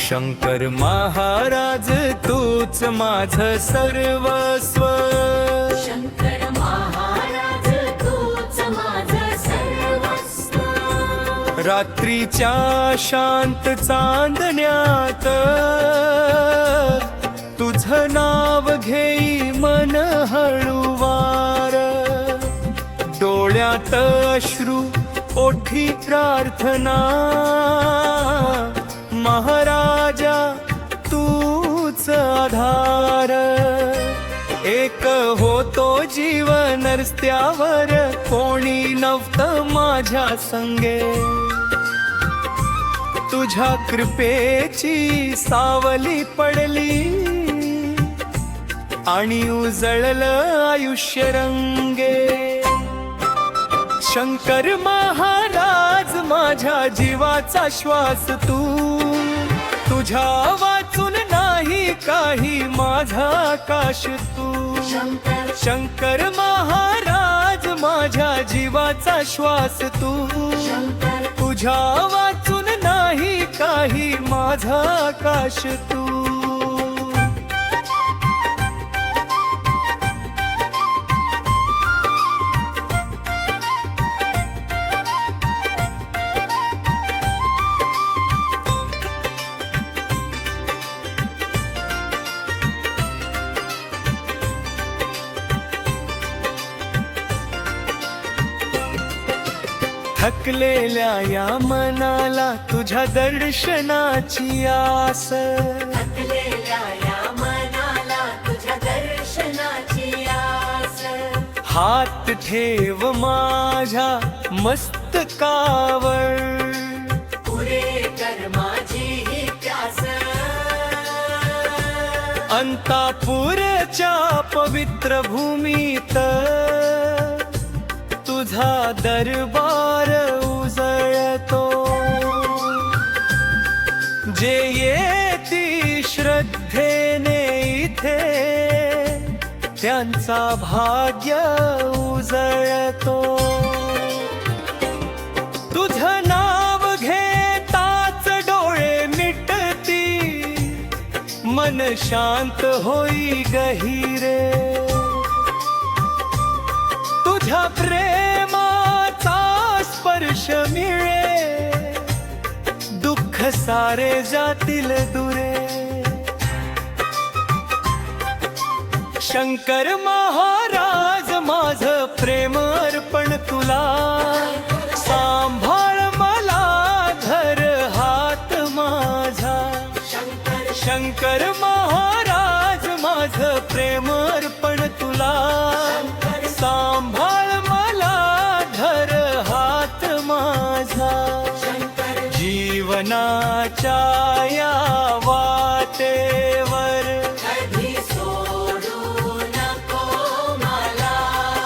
शंकर महाराज तूच माझ सर्वस्व, शंकर महाराज तूच माझ सर्वस्व. रात्रीच्या शांत चांदण्यात तुझं नाव घेई मन हळुवार, डोळ्यात अश्रू ओठी प्रार्थना, महाराजा तूच आधार. एक होतो जीवन रस्त्यावर, कोणी नव्हतं माझ्या संगे, तुझ्या कृपेची सावली पडली आणि उजळलं आयुष्य रंगे. शंकर महाराज माझ्या जीवाचा श्वास तू, तुझ्या वाचून नाही काही माझा आकाश तू. शंकर महाराज माझ्या जीवाचा श्वास तू, तुझ्या वाचून नाही काही माझा आकाश तू. थकलेल्या या मनाला तुझ्या दर्शनाची आस, थकलेल्या या मनाला तुझ्या दर्शनाची आस. हात ठेव माझ्या मस्तकावर, पुरे कर माझी ही प्यास. अंतापूरच्या पवित्र भूमीत तुझा दरबार उजळतो, जे येती श्रद्धेने इथे त्यांचा भाग्य उजळतो. तुझं नाव घेताच डोळे मिटती, मन शांत होई गहिरे. तुझ्या प्रेमाचा स्पर्श मिळे, दुःख सारे जातील दुरे. शंकर महाराज माझं प्रेम अर्पण तुला, सांभाळ मला धर हात माझा. शंकर महाराज माझं प्रेम अर्पण तुला, सांभाळ मला धर हात माझा. जीवनाच्या या वाटे